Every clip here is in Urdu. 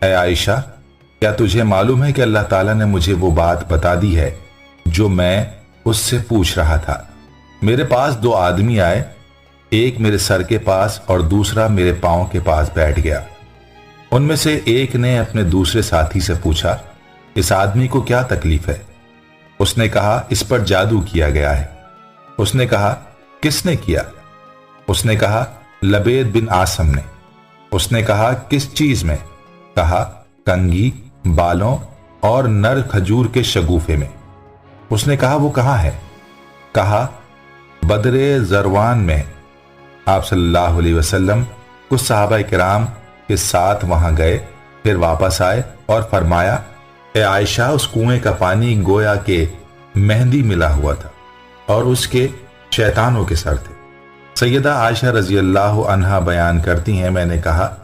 اے عائشہ، کیا تجھے معلوم ہے کہ اللہ تعالیٰ نے مجھے وہ بات بتا دی ہے جو میں اس سے پوچھ رہا تھا؟ میرے پاس دو آدمی آئے، ایک میرے سر کے پاس اور دوسرا میرے پاؤں کے پاس بیٹھ گیا۔ ان میں سے ایک نے اپنے دوسرے ساتھی سے پوچھا، اس آدمی کو کیا تکلیف ہے؟ اس نے کہا، اس پر جادو کیا گیا ہے۔ اس نے کہا، کس نے کیا؟ اس نے کہا، لبید بن عاصم نے۔ اس نے کہا، کس چیز میں؟ کہا، کنگھی، بالوں اور نر کھجور کے شگوفے میں۔ اس نے کہا، وہ کہاں ہے؟ کہا، بدر زروان میں۔ آپ صلی اللہ علیہ وسلم کچھ صحابہ کرام کے ساتھ وہاں گئے، پھر واپس آئے اور فرمایا، اے عائشہ، اس کنویں کا پانی گویا کہ مہندی ملا ہوا تھا اور اس کے شیطانوں کے سر تھے۔ سیدہ عائشہ رضی اللہ عنہا بیان کرتی ہیں، میں نے کہا،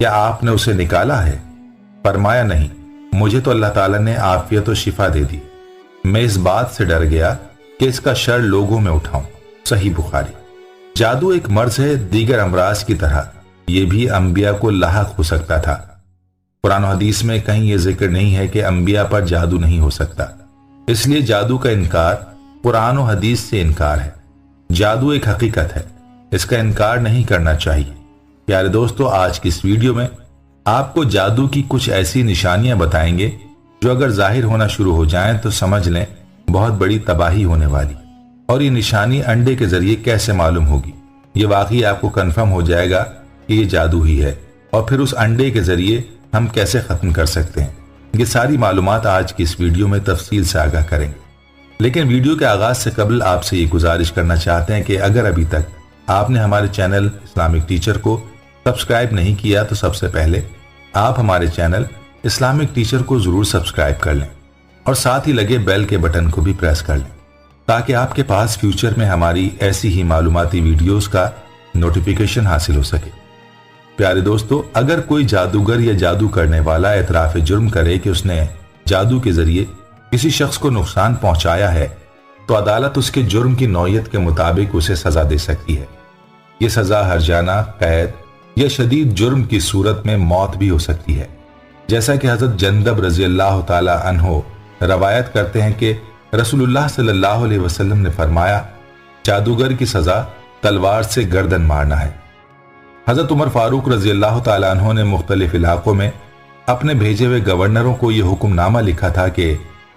کیا آپ نے اسے نکالا ہے؟ فرمایا، نہیں، مجھے تو اللہ تعالیٰ نے عافیت و شفا دے دی۔ میں اس بات سے ڈر گیا کہ اس کا شر لوگوں میں اٹھاؤں۔ صحیح بخاری۔ جادو ایک مرض ہے دیگر امراض کی طرح، یہ بھی انبیاء کو لاحق ہو سکتا تھا۔ قرآن و حدیث میں کہیں یہ ذکر نہیں ہے کہ انبیاء پر جادو نہیں ہو سکتا، اس لیے جادو کا انکار قرآن و حدیث سے انکار ہے۔ جادو ایک حقیقت ہے، اس کا انکار نہیں کرنا چاہیے۔ پیارے دوستو، آج کی اس ویڈیو میں آپ کو جادو کی کچھ ایسی نشانیاں بتائیں گے جو اگر ظاہر ہونا شروع ہو جائیں تو سمجھ لیں بہت بڑی تباہی ہونے والی۔ اور یہ نشانی انڈے کے ذریعے کیسے معلوم ہوگی؟ یہ واقعی آپ کو کنفرم ہو جائے گا کہ یہ جادو ہی ہے، اور پھر اس انڈے کے ذریعے ہم کیسے ختم کر سکتے ہیں۔ یہ ساری معلومات آج کی اس ویڈیو میں تفصیل سے آگاہ کریں گے۔ لیکن ویڈیو کے آغاز سے قبل آپ سے یہ گزارش کرنا چاہتے ہیں کہ اگر ابھی تک آپ نے ہمارے چینل اسلامک ٹیچر کو سبسکرائب نہیں کیا تو سب سے پہلے آپ ہمارے چینل اسلامک ٹیچر کو ضرور سبسکرائب کر لیں اور ساتھ ہی لگے بیل کے بٹن کو بھی پریس کر لیں تاکہ آپ کے پاس فیوچر میں ہماری ایسی ہی معلوماتی ویڈیوز کا نوٹیفیکیشن حاصل ہو سکے۔ پیارے دوستو، اگر کوئی جادوگر یا جادو کرنے والا اعتراف جرم کرے کہ اس نے جادو کے ذریعے کسی شخص کو نقصان پہنچایا ہے تو عدالت اس کے جرم کی نوعیت کے مطابق اسے سزا دے سکتی ہے۔ یہ سزا ہرجانہ، قید یا شدید جرم کی صورت میں موت بھی ہو سکتی ہے، جیسا کہ حضرت جندب رضی اللہ تعالی عنہ روایت کرتے ہیں کہ رسول اللہ صلی اللہ علیہ وسلم نے فرمایا، جادوگر کی سزا تلوار سے گردن مارنا ہے۔ حضرت عمر فاروق رضی اللہ تعالی عنہ نے مختلف علاقوں میں اپنے بھیجے ہوئے گورنروں کو یہ حکم نامہ لکھا تھا کہ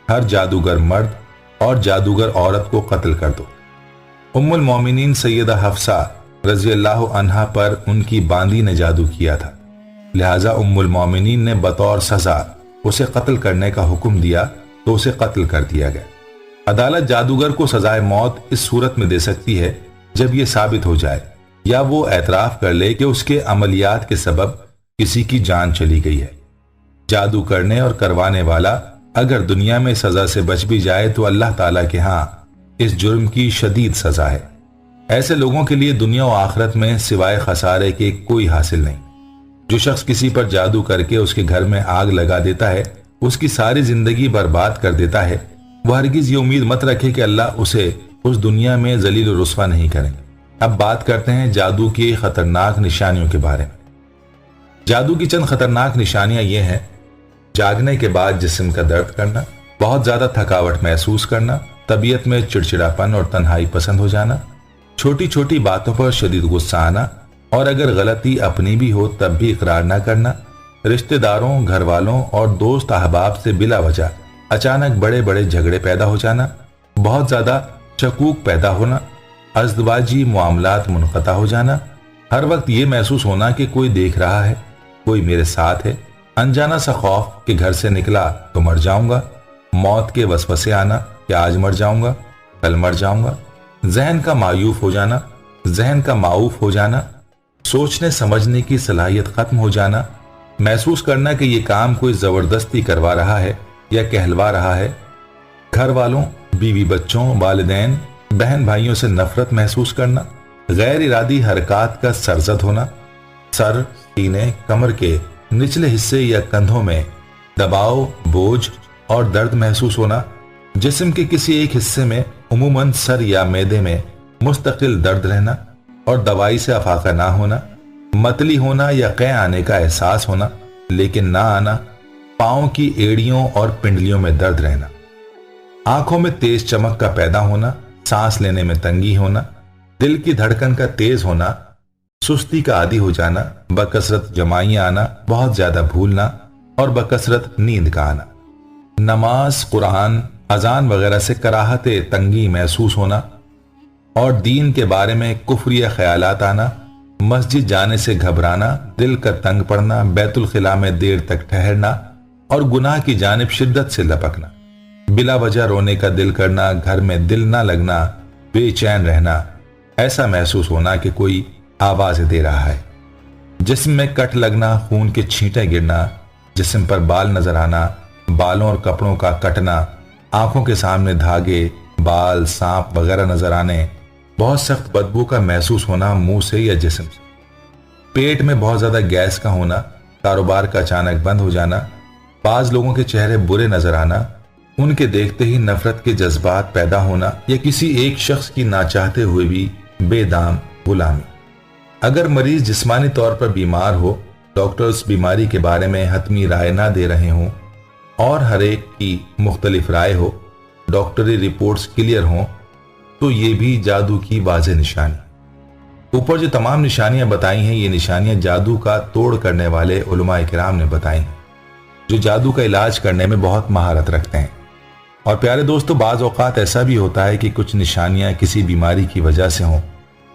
ہر جادوگر مرد اور جادوگر عورت کو قتل کر دو۔ ام المومنین سیدہ حفصہ رضی اللہ عنہا پر ان کی باندی نے جادو کیا تھا، لہٰذا ام المومنین نے بطور سزا اسے قتل کرنے کا حکم دیا تو اسے قتل کر دیا گیا۔ عدالت جادوگر کو سزائے موت اس صورت میں دے سکتی ہے جب یہ ثابت ہو جائے یا وہ اعتراف کر لے کہ اس کے عملیات کے سبب کسی کی جان چلی گئی ہے۔ جادو کرنے اور کروانے والا اگر دنیا میں سزا سے بچ بھی جائے تو اللہ تعالیٰ کے ہاں اس جرم کی شدید سزا ہے۔ ایسے لوگوں کے لیے دنیا و آخرت میں سوائے خسارے کے کوئی حاصل نہیں۔ جو شخص کسی پر جادو کر کے اس کے گھر میں آگ لگا دیتا ہے، اس کی ساری زندگی برباد کر دیتا ہے، وہ ہرگز یہ امید مت رکھے کہ اللہ اسے اس دنیا میں ذلیل و رسوا نہیں کریں گے۔ اب بات کرتے ہیں جادو کی خطرناک نشانیوں کے بارے میں۔ جادو کی چند خطرناک نشانیاں یہ ہیں: جاگنے کے بعد جسم کا درد کرنا، بہت زیادہ تھکاوٹ محسوس کرنا، طبیعت میں چڑچڑاپن اور تنہائی پسند ہو جانا، چھوٹی چھوٹی باتوں پر شدید غصہ آنا، اور اگر غلطی اپنی بھی ہو تب بھی اقرار نہ کرنا، رشتہ داروں، گھر والوں اور دوست احباب سے بلا وجہ اچانک بڑے بڑے جھگڑے پیدا ہو جانا، بہت زیادہ شکوک پیدا ہونا، ازدواجی معاملات منقطع ہو جانا، ہر وقت یہ محسوس ہونا کہ کوئی دیکھ رہا ہے، کوئی میرے ساتھ ہے، انجانا سا خوف کہ گھر سے نکلا تو مر جاؤں گا، موت کے وسوسے آنا کہ آج مر جاؤں گا، کل مر جاؤں گا، ذہن کا معیوف ہو جانا، سوچنے سمجھنے کی صلاحیت ختم ہو جانا، محسوس کرنا کہ یہ کام کوئی زبردستی کروا رہا ہے یا کہلوا رہا ہے، گھر والوں، بیوی بچوں، والدین، بہن بھائیوں سے نفرت محسوس کرنا، غیر ارادی حرکات کا سرزد ہونا، سر، سینے، کمر کے نچلے حصے یا کندھوں میں دباؤ، بوجھ اور درد محسوس ہونا، جسم کے کسی ایک حصے میں عموماً سر یا معدے میں مستقل درد رہنا اور دوائی سے افاقہ نہ ہونا، متلی ہونا یا قے آنے کا احساس ہونا، لیکن نہ آنا، پاؤں کی ایڑیوں اور پنڈلیوں میں درد رہنا، آنکھوں میں تیز چمک کا پیدا ہونا، سانس لینے میں تنگی ہونا، دل کی دھڑکن کا تیز ہونا، سستی کا عادی ہو جانا، بکثرت جمائیاں آنا، بہت زیادہ بھولنا اور بکثرت نیند کا آنا، نماز، قرآن، اذان وغیرہ سے کراہت تنگی محسوس ہونا اور دین کے بارے میں کفریہ خیالات آنا، مسجد جانے سے گھبرانا، دل کا تنگ پڑنا، بیت الخلاء میں دیر تک ٹھہرنا اور گناہ کی جانب شدت سے لپکنا، بلا وجہ رونے کا دل کرنا، گھر میں دل نہ لگنا، بے چین رہنا، ایسا محسوس ہونا کہ کوئی آوازیں دے رہا ہے، جسم میں کٹ لگنا، خون کے چھینٹے گرنا، جسم پر بال نظر آنا، بالوں اور کپڑوں کا کٹنا، آنکھوں کے سامنے دھاگے، بال، سانپ وغیرہ نظر آنے، بہت سخت بدبو کا محسوس ہونا منہ سے یا جسم سے، پیٹ میں بہت زیادہ گیس کا ہونا، کاروبار کا اچانک بند ہو جانا، بعض لوگوں کے چہرے برے نظر آنا، ان کے دیکھتے ہی نفرت کے جذبات پیدا ہونا یا کسی ایک شخص کی نہ چاہتے ہوئے بھی بے دام غلامی۔ اگر مریض جسمانی طور پر بیمار ہو، ڈاکٹر اس بیماری کے بارے میں حتمی رائے نہ دے رہے ہوں اور ہر ایک کی مختلف رائے ہو، ڈاکٹری رپورٹس کلیئر ہوں، تو یہ بھی جادو کی واضح نشانی۔ اوپر جو تمام نشانیاں بتائی ہیں، یہ نشانیاں جادو کا توڑ کرنے والے علماء کرام نے بتائی ہیں، جو جادو کا علاج کرنے میں بہت مہارت رکھتے ہیں۔ اور پیارے دوستو، بعض اوقات ایسا بھی ہوتا ہے کہ کچھ نشانیاں کسی بیماری کی وجہ سے ہوں،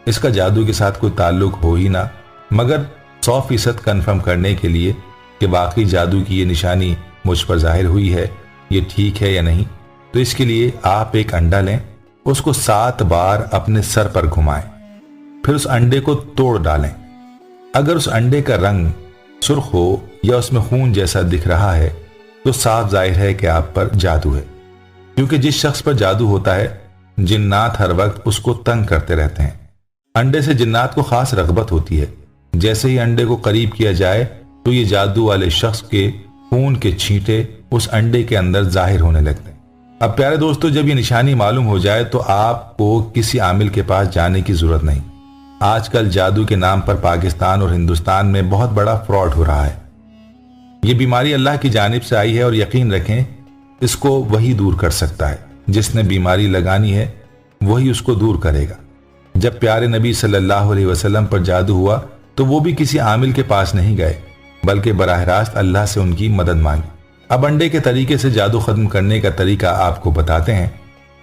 اس کا جادو کے ساتھ کوئی تعلق ہو ہی نہ، مگر 100% کنفرم کرنے کے لیے کہ واقعی جادو کی یہ نشانی مجھ پر ظاہر ہوئی ہے، یہ ٹھیک ہے یا نہیں، تو اس کے لیے آپ ایک انڈا لیں، اس کو 7 بار اپنے سر پر گھمائیں، پھر اس انڈے کو توڑ ڈالیں۔ اگر اس انڈے کا رنگ سرخ ہو یا اس میں خون جیسا دکھ رہا ہے تو صاف ظاہر ہے کہ آپ پر جادو ہے، کیونکہ جس شخص پر جادو ہوتا ہے جنات ہر وقت اس کو تنگ کرتے رہتے ہیں۔ انڈے سے جنات کو خاص رغبت ہوتی ہے، جیسے ہی انڈے کو قریب کیا جائے تو یہ جادو والے شخص کے خون کے چھینٹے اس انڈے کے اندر ظاہر ہونے لگتے ہیں۔ اب پیارے دوستو، جب یہ نشانی معلوم ہو جائے تو آپ کو کسی عامل کے پاس جانے کی ضرورت نہیں۔ آج کل جادو کے نام پر پاکستان اور ہندوستان میں بہت بڑا فراڈ ہو رہا ہے۔ یہ بیماری اللہ کی جانب سے آئی ہے اور یقین رکھیں اس کو وہی دور کر سکتا ہے، جس نے بیماری لگانی ہے وہی اس کو دور کرے گا۔ جب پیارے نبی صلی اللہ علیہ وسلم پر جادو ہوا تو وہ بھی کسی عامل کے پاس نہیں گئے، بلکہ براہ راست اللہ سے ان کی مدد مانگی۔ اب انڈے کے طریقے سے جادو ختم کرنے کا طریقہ آپ کو بتاتے ہیں۔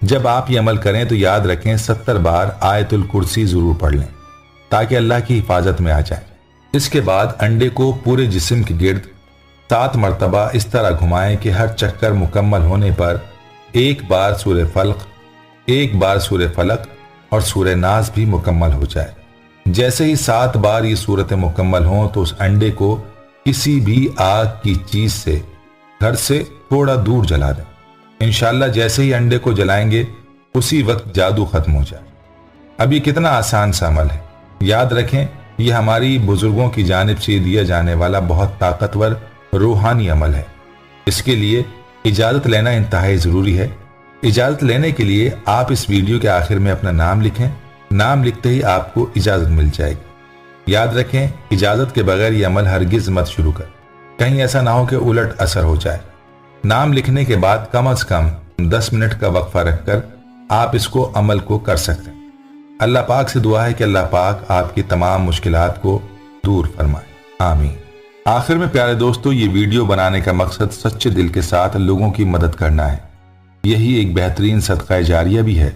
جب آپ یہ عمل کریں تو یاد رکھیں 70 بار آیت الکرسی ضرور پڑھ لیں تاکہ اللہ کی حفاظت میں آ جائیں۔ اس کے بعد انڈے کو پورے جسم کے گرد 7 مرتبہ اس طرح گھمائیں کہ ہر چکر مکمل ہونے پر ایک بار سورہ فلق اور سورہ ناس بھی مکمل ہو جائے۔ جیسے ہی 7 بار یہ صورتیں مکمل ہوں تو اس انڈے کو کسی بھی آگ کی چیز سے گھر سے تھوڑا دور جلا دیں۔ انشاءاللہ جیسے ہی انڈے کو جلائیں گے اسی وقت جادو ختم ہو جائے۔ اب یہ کتنا آسان سا عمل ہے، یاد رکھیں یہ ہماری بزرگوں کی جانب سے دیا جانے والا بہت طاقتور روحانی عمل ہے۔ اس کے لیے اجازت لینا انتہائی ضروری ہے۔ اجازت لینے کے لیے آپ اس ویڈیو کے آخر میں اپنا نام لکھیں، نام لکھتے ہی آپ کو اجازت مل جائے گی۔ یاد رکھیں اجازت کے بغیر یہ عمل ہرگز مت شروع کریں، کہیں ایسا نہ ہو کہ الٹ اثر ہو جائے۔ نام لکھنے کے بعد کم از کم 10 منٹ کا وقفہ رکھ کر آپ اس کو عمل کو کر سکتے ہیں۔ اللہ پاک سے دعا ہے کہ اللہ پاک آپ کی تمام مشکلات کو دور فرمائے، آمین۔ آخر میں پیارے دوستو، یہ ویڈیو بنانے کا مقصد سچے دل کے ساتھ لوگوں کی مدد کرنا ہے۔ یہی ایک بہترین صدقہ جاریہ بھی ہے۔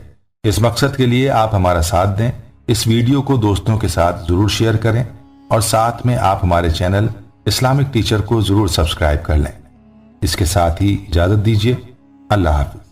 اس مقصد کے لیے آپ ہمارا ساتھ دیں، اس ویڈیو کو دوستوں کے ساتھ ضرور شیئر کریں اور ساتھ میں آپ ہمارے چینل اسلامک ٹیچر کو ضرور سبسکرائب کر لیں۔ اس کے ساتھ ہی اجازت دیجیے، اللہ حافظ۔